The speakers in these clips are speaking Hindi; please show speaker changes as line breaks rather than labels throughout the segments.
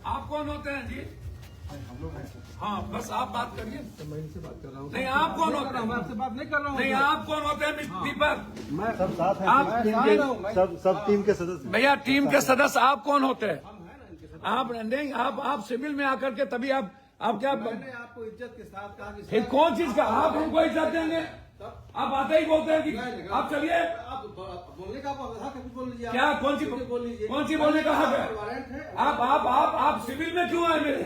आप कौन होते हैं जी?
हम लोग हैं।
हाँ बस आप बात करिए।
मैं इनसे बात कर रहा हूँ।
नहीं आप कौन होते हैं?
मैं आपसे बात नहीं कर रहा हूँ।
नहीं आप कौन होते हैं दीपक?
मैं
सब साथ हैं।
आप-
टीम के सब टीम के सदस्य।
भैया टीम के सदस्य आप कौन होते हैं? आप नहीं आप सिविल में आकर के तभी आप क्या
मैंने आपको इज्जत के साथ कहा कि
फिर कौन चीज का आप हमको इज्जत देंगे? आप आते ही बोलते हैं कि आप चलिए।
आप बोलने का हक है, कुछ बोल लीजिए।
क्या कौन सी
बोल लीजिए।
बोलने का हक है?
वारंट है।
आप सिविल में क्यों आए मेरे?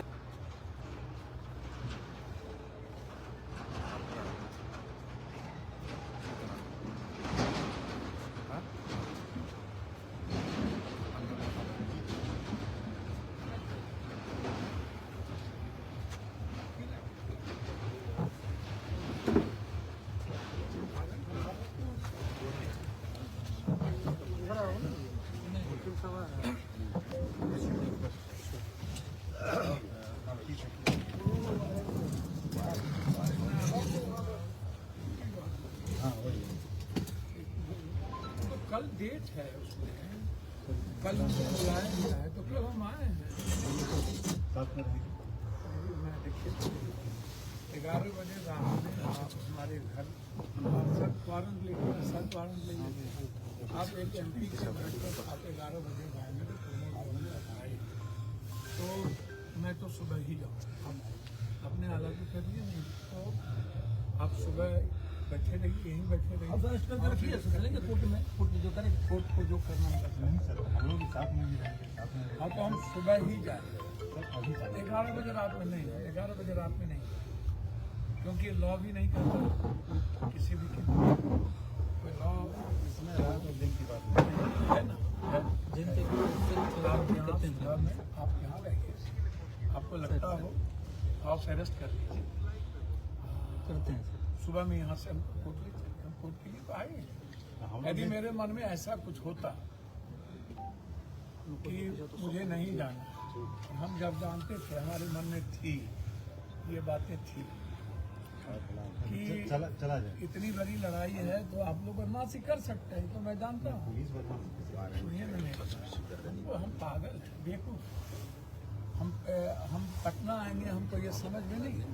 तो कल डेट है उसमें, कल हमको बुलाया गया है तो कल हम आए हैं।
साथ में रहेंगे।
मैं देखिए 11 बजे रात में आप हमारे घर सब वारंट लेके सब वारंट लेके आप एक MP के बैठकर आप 11 बजे आएंगे तो प्रमोद भवन आए तो मैं तो सुबह ही जाऊँ। आप अपने हालात करिए, नहीं तो आप सुबह बैठे रहिए, यहीं बैठे रहिए।
अब अरेस्ट करके रखिए, चलेंगे कोर्ट में जो करें,
कोर्ट को जो करना है
नहीं सर, हम लोग भी साथ में ही रहेंगे। साथ में
हाँ तो हम सुबह ही जाएंगे।
सर अभी तक
11 बजे रात में नहीं, 11 बजे रात में नहीं, क्योंकि लॉ भी नहीं करता किसी भी की कोई लॉ
इसमें रात और दिन की बात नहीं
है ना।
जिनके
आप यहाँ सुबह में आप यहाँ रहिए, आपको लगता हो हाउस अरेस्ट कर लीजिए।
करते हैं।
सुबह में यहाँ से हम कोर्ट ले चलेंगे, हम कोर्ट के लिए तो आए हैं।
हम
यदि
लोग
मेरे मन में ऐसा कुछ होता कि मुझे नहीं जाना, हम जब जानते थे हमारे मन में थी ये बातें थी कि
चला जाए।
इतनी बड़ी लड़ाई है तो आप लोग बदमाशी कर सकते हैं, तो मैं जानता हूँ।
पुलिस बदमाश
सुनिए ना मेरी, हम पागल हैं, बेवकूफ। हम पटना आएंगे, हमको ये समझ में नहीं है।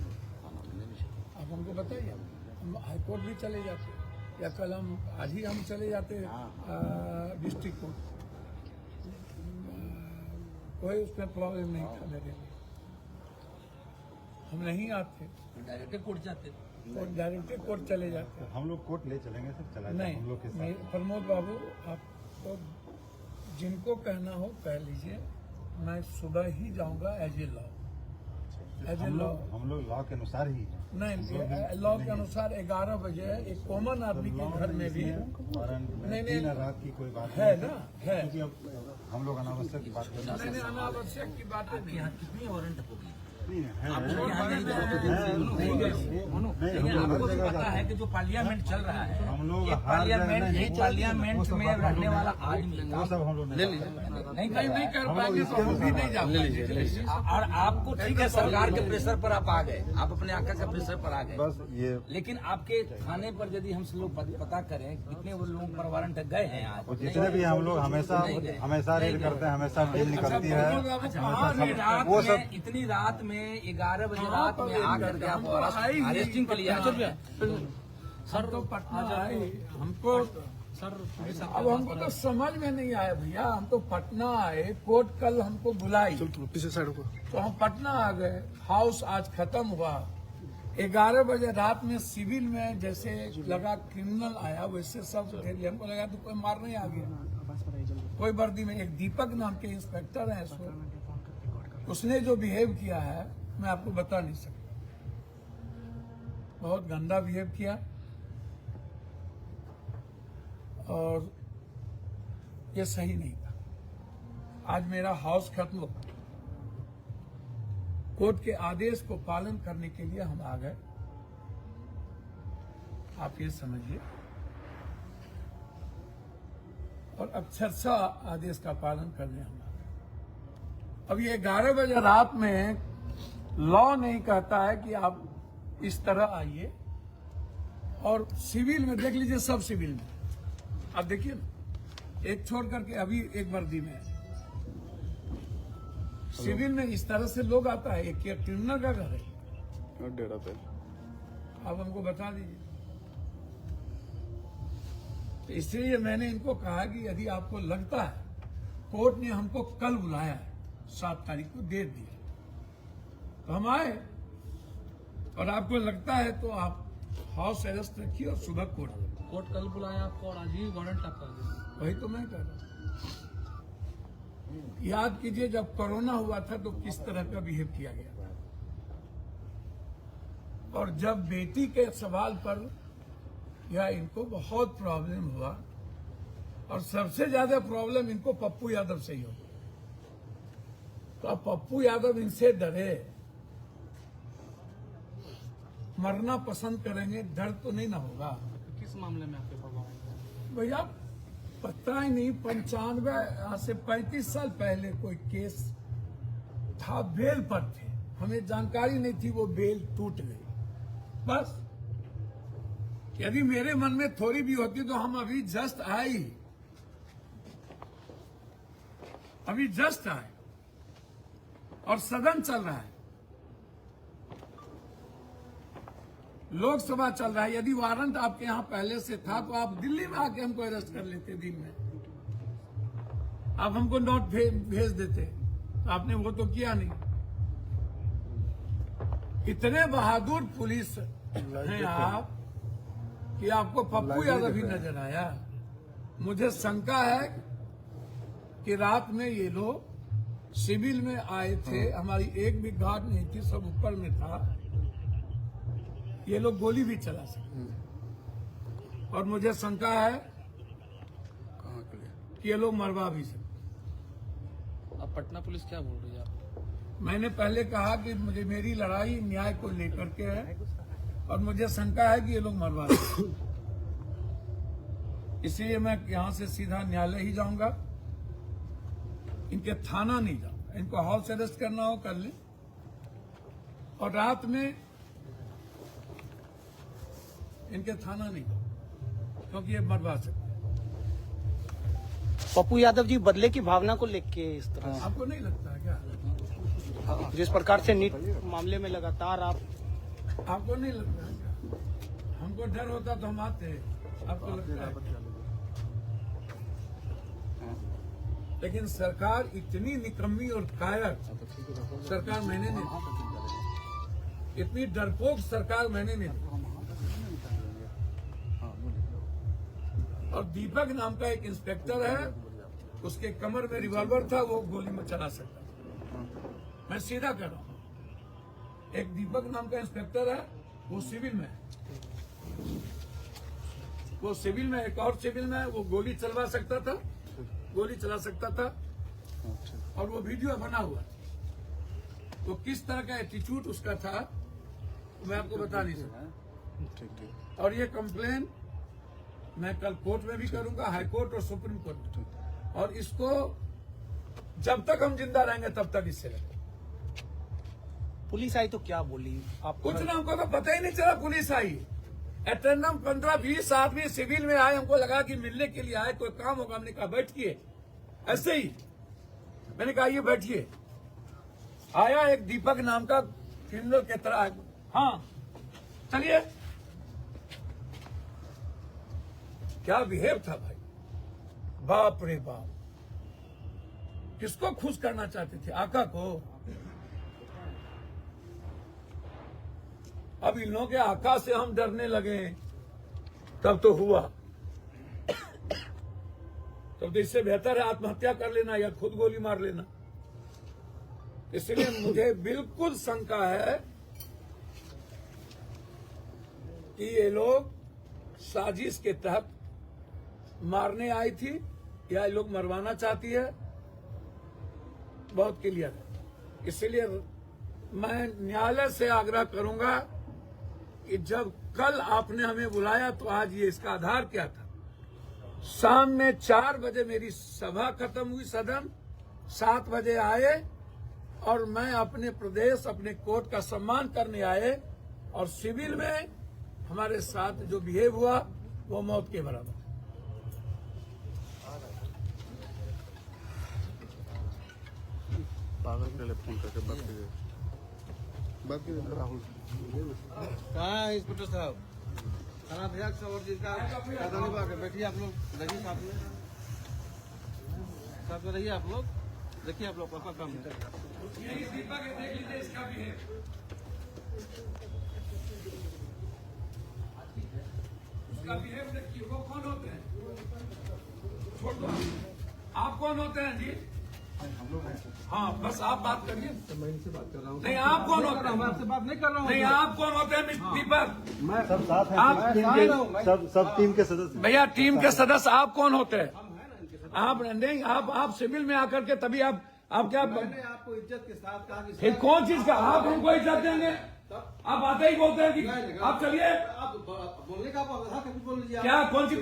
आप हमको बताइए, हम हाईकोर्ट भी चले जाते या कल हम आज ही हम चले जाते डिस्ट्रिक्ट कोर्ट, कोई उसमें प्रॉब्लम नहीं था मेरे लिए। हम नहीं आते,
डायरेक्ट कोर्ट जाते।
तो डायरेक्ट कोर्ट चले जाते।
हम लोग कोर्ट ले चलेंगे सर, चला जाए हम लोग के
नहीं
साथ।
प्रमोद बाबू, आपको जिनको कहना हो कह लीजिए, मैं सुबह ही जाऊंगा as a law. As a law
हम लोग लॉ के अनुसार ही हैं।
नहीं, लॉ के अनुसार 11 बजे एक कॉमन आदमी के घर में भी
वारंट में
नहीं,
दिन रात की कोई बात
है
नहीं
ना, है।
क्योंकि अब हम लोग अनावश्यक की बात कर रहे हैं।
नहीं, अनावश्यक की बातें नहीं
यहाँ कितनी वारंट होगी?
नहीं है,
आपको पता है कि जो पार्लियामेंट चल रहा है,
हम लोग
एक पार्लियामेंट में रहने वाला आदमी
वो सब हम लोग नहीं
नहीं
नहीं कर पाएंगे तो हम भी नहीं जा पाएंगे।
और आपको ठीक है, सरकार के प्रेशर पर आप आ गए, आप अपने आका के प्रेशर पर आ गए,
बस ये
लेकिन आपके थाने पर यदि हम लोग पता करें कितने वो लोगों पर वारंट गए हैं आज,
और जितने भी हम लोग हमेशा रेड करते हैं, हमेशा टीम निकलती है। वो सब
इतनी रात में 11 बजे रात में आकर के आप अरेस्टिंग के लिए
सर तो पटना आए, हमको
सर
अब हमको तो समझ में नहीं आया भैया। हम तो पटना आए, कोर्ट कल हमको बुलाई
पीछे साइड को,
तो हम पटना आ गए। हाउस आज खत्म हुआ। 11 बजे रात में सिविल में जैसे लगा क्रिमिनल आया, वैसे सब घेर लिया। हमको लगा तो कोई मारने आ गया, कोई वर्दी में। एक दीपक नाम के इंस्पेक्टर है, उसने जो बिहेव किया है मैं आपको बता नहीं सकता। बहुत गंदा बिहेव किया और ये सही नहीं था। आज मेरा हाउस खत्म हो, कोर्ट के आदेश को पालन करने के लिए हम आ गए, आप ये समझिए। और अक्षरशः आदेश का पालन करने हम आ गए। अब ये 11 बजे रात में लॉ नहीं कहता है कि आप इस तरह आइए। और सिविल में देख लीजिए, सब सिविल में आप देखिए ना, एक छोड़ करके अभी एक वर्दी में है। सिविल में इस तरह से लोग आता है, एक क्रिमिनल का घर है।
डेरा पे
आप हमको बता दीजिए। तो इसलिए मैंने इनको कहा कि यदि आपको लगता है, कोर्ट ने हमको कल बुलाया है, 7 तारीख को डेट दिया, तो हम आए, और आपको लगता है तो आप हाउस अरेस्ट रखिए और सुबह कोर्ट
कल बुलाया आपको और आज ही वारंट आप कर दिया।
वही तो मैं कह रहा हूँ। याद कीजिए जब कोरोना हुआ था तो किस तरह का बिहेव किया गया, और जब बेटी के सवाल पर या इनको बहुत प्रॉब्लम हुआ, और सबसे ज्यादा प्रॉब्लम इनको पप्पू यादव से ही हो। तो अब पप्पू यादव इनसे डरे, मरना पसंद करेंगे, डर तो नहीं ना होगा।
किस मामले में आपके पास?
भैया पता ही नहीं, 95 आज से 35 साल पहले कोई केस था, बेल पर थे, हमें जानकारी नहीं थी, वो बेल टूट गई। बस यदि मेरे मन में थोड़ी भी होती तो हम अभी जस्ट आए, और सदन चल रहा है, लोकसभा चल रहा है। यदि वारंट आपके यहाँ पहले से था तो आप दिल्ली में आके हमको अरेस्ट कर लेते दिन में, आप हमको नोट भेज देते, आपने वो तो किया नहीं। इतने बहादुर पुलिस हैं आप कि आपको पप्पू यादव भी नजर आया। मुझे शंका है कि रात में ये लोग सिविल में आए थे, हमारी एक भी गार्ड नहीं थी, सब ऊपर में था, ये लोग गोली भी चला सकते, और मुझे शंका है
कहाँ के लिए
कि ये लोग मरवा भी सकते।
अब पटना पुलिस क्या बोल रही है आप?
मैंने पहले कहा कि मुझे मेरी लड़ाई न्याय को लेकर के है, और मुझे शंका है कि ये लोग मरवा सकते, इसलिए मैं यहां से सीधा न्यायालय ही जाऊंगा, इनके थाना नहीं जाऊंगा। इनको हाउस अरेस्ट करना हो कर ले, और रात में इनके थाना नहीं जाऊंगा, क्योंकि ये मरवा सकते।
पप्पू यादव जी बदले की भावना को लेके इस तरह से,
आपको नहीं लगता है क्या?
जिस प्रकार से नीट मामले में लगातार
आपको नहीं लगता है क्या? हमको डर होता तो हम आते, आपको लगता है? लेकिन सरकार इतनी निकम्मी और कायर सरकार मैंने नहीं देखी, इतनी डरपोक सरकार मैंने नहीं देखी। और दीपक नाम का एक इंस्पेक्टर है, उसके कमर में रिवॉल्वर था, वो गोली में चला सकता था। मैं सीधा कह रहा हूं, एक दीपक नाम का इंस्पेक्टर है, वो सिविल में है, वो सिविल में, एक और सिविल में है, वो गोली चलवा सकता था, गोली चला सकता था, और वो वीडियो बना हुआ। तो किस तरह का एटीट्यूड उसका था मैं आपको बता नहीं सकता। और ये कंप्लेन मैं कल कोर्ट में भी करूंगा, हाई कोर्ट और सुप्रीम कोर्ट में, और इसको जब तक हम जिंदा रहेंगे तब तक इससे लगे।
पुलिस आई तो क्या बोली आपको?
कुछ ना, हमको तो पता ही नहीं चला पुलिस आई। अटेंडम 15-20 आदमी सिविल में आए, हमको लगा कि मिलने के लिए आए, कोई काम होगा। हमने कहा बैठिए, ऐसे ही मैंने कहा ये बैठिए। आया एक दीपक नाम का क्रिमिनल के तरह, हाँ चलिए। क्या बिहेव था भाई, बाप रे बाप। किसको खुश करना चाहते थे? आका को। अब इन लोगों के आका से हम डरने लगे, तब तो हुआ। तब तो इससे बेहतर है आत्महत्या कर लेना या खुद गोली मार लेना। इसलिए मुझे बिल्कुल शंका है कि ये लोग साजिश के तहत मारने आई थी या ये लोग मरवाना चाहती है, बहुत क्लियर है। इसलिए मैं न्यायालय से आग्रह करूंगा कि जब कल आपने हमें बुलाया तो आज ये इसका आधार क्या था? शाम में 4 बजे मेरी सभा खत्म हुई, सदन 7 बजे आए, और मैं अपने प्रदेश, अपने कोर्ट का सम्मान करने आए, और सिविल में हमारे साथ जो बिहेव हुआ वो मौत के बराबर।
पागल के लिए फोन करके बात कीजिए राहुल
कहाँ है इंस्पेक्टर साहब? थाना अध्यक्ष और जिसका प्रधानी बाग है, बैठिए आप लोग, रहिए साथ में, साथ में रहिए आप लोग, देखिए आप लोग आपका काम है।
उसका बिहेव देखिए, वो कौन होते हैं? छोड़ दो, आप कौन होते हैं जी? हाँ, बस आप बात करिए।
मैं इनसे बात कर रहा हूँ।
नहीं, आप कौन होते हैं?
मैं आपसे बात नहीं कर रहा हूँ।
नहीं, आप कौन होते हैं दीपक?
सब साथ हैं,
आप-
टीम के सब टीम के सदस्य हैं।
भैया, टीम के सदस्य आप कौन होते हैं? आप नहीं, आप सिविल में आकर के तभी आप क्या
मैंने आपको इज्जत के साथ कहा कि
फिर कौन चीज का आप हमको इज्जत देंगे? आप आते ही बोलते हैं कि आप चलिए।
आप बोलने का हक है, बोल लीजिए।
क्या कौन सी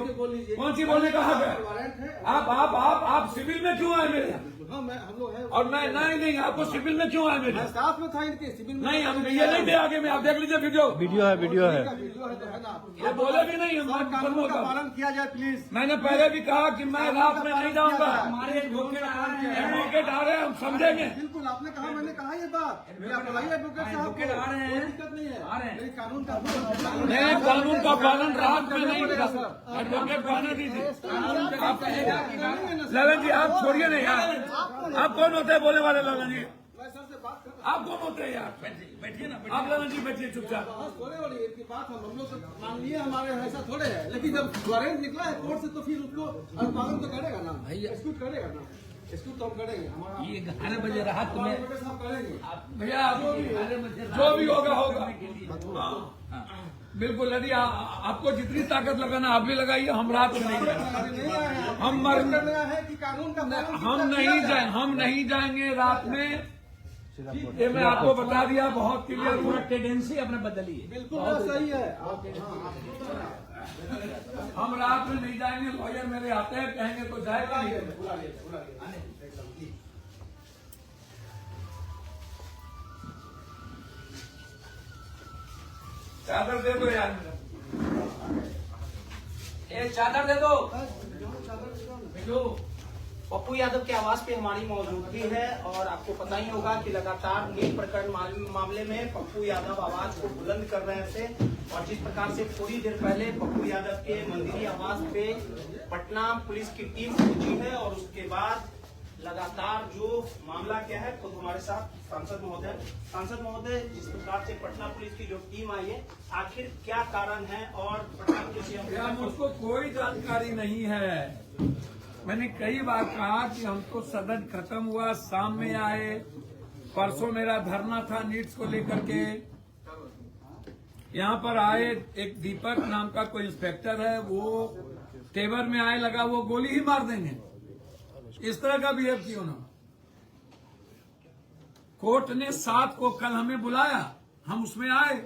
बोलने का हक है?
वारंट है।
आप सिविल में क्यों आए मेरे यहाँ?
हाँ, हम लोग हैं।
और मैं नहीं, आपको सिविल में क्यों आए मेरे
मैं
यहाँ?
साथ में था इनके सिविल में।
नहीं, हम ये नहीं दे आगे में, आप देख लीजिए वीडियो
का वीडियो है तो है ना।
ये बोले भी नहीं, हम
कानून का पालन किया जाए प्लीज।
मैंने पहले भी कहा कि मैं रात में नहीं जाऊंगा।
हमारे एडवोकेट
एडवोकेट आ रहे हैं, हम समझेंगे।
बिल्कुल, आपने कहा, मैंने कहा ये बात। आप बुलाइए एडवोकेट साहब को, कोई दिक्कत नहीं है। नहीं, कानून का
नहीं, कानून का पालन रात में नहीं होगा। एडवोकेट पाने दीजिए। ललन जी, आप छोड़िए नहीं यार। आप कौन होते हैं बोलने वाले? ललन जी,
मैं सर से बात कर रहा
आप कौन होते हैं यार? बैठिए ना, आप ललन जी बैठिए चुपचाप।
हूँ। थोड़े वाली एक की बात हम लोग तो मान लिए, हमारे ऐसा थोड़े है, लेकिन जब वारंट निकला है कोर्ट से तो फिर उसको अनुपालन तो करेगा ना, एक्सक्यूट करेगा ना, एक्सक्यूट तो हम करेंगे। हमारा
ये 11 बजे रात में
एडवोकेट साहब करेंगे।
भैया, जो भी होगा हाँ, बिल्कुल। यदि आपको जितनी ताकत लगाना आप भी लगाइए, हम रात में नहीं जाएंगे।
नहीं आए हैं,
हम मर
करना है कि कानून का पालन
हम नहीं जाएंगे रात में। ये मैं आपको बता दिया, बहुत क्लियर हुआ।
टेंडेंसी अपने बदलिए।
बिल्कुल सही है।
हम रात में नहीं जाएंगे। लॉयर मेरे आते हैं, कहेंगे तो जाएगा नहीं। चादर दे दो यार,
एक चादर दे दो। पप्पू यादव के आवास पे हमारी मौजूदगी है और आपको पता ही होगा कि लगातार नीट प्रकरण मामले में पप्पू यादव आवाज को बुलंद कर रहे थे और जिस प्रकार से थोड़ी देर पहले पप्पू यादव के मंदिरी आवास पे पटना पुलिस की टीम पहुंची है और उसके बाद लगातार जो मामला क्या है, खुद हमारे साथ सांसद महोदय जिस प्रकार से पटना पुलिस की जो टीम आई है, आखिर क्या कारण है और पटना पुलिस
क्या मुझको कोई जानकारी नहीं है। मैंने कई बार कहा कि हमको सदन खत्म हुआ, शाम में आए। परसों मेरा धरना था नीट्स को लेकर के, यहाँ पर आए। एक दीपक नाम का कोई इंस्पेक्टर है, वो तेवर में आए, लगा वो गोली ही मार देंगे। इस तरह का बिहेव किया उन्होंने। कोर्ट ने 7 को कल हमें बुलाया, हम उसमें आए।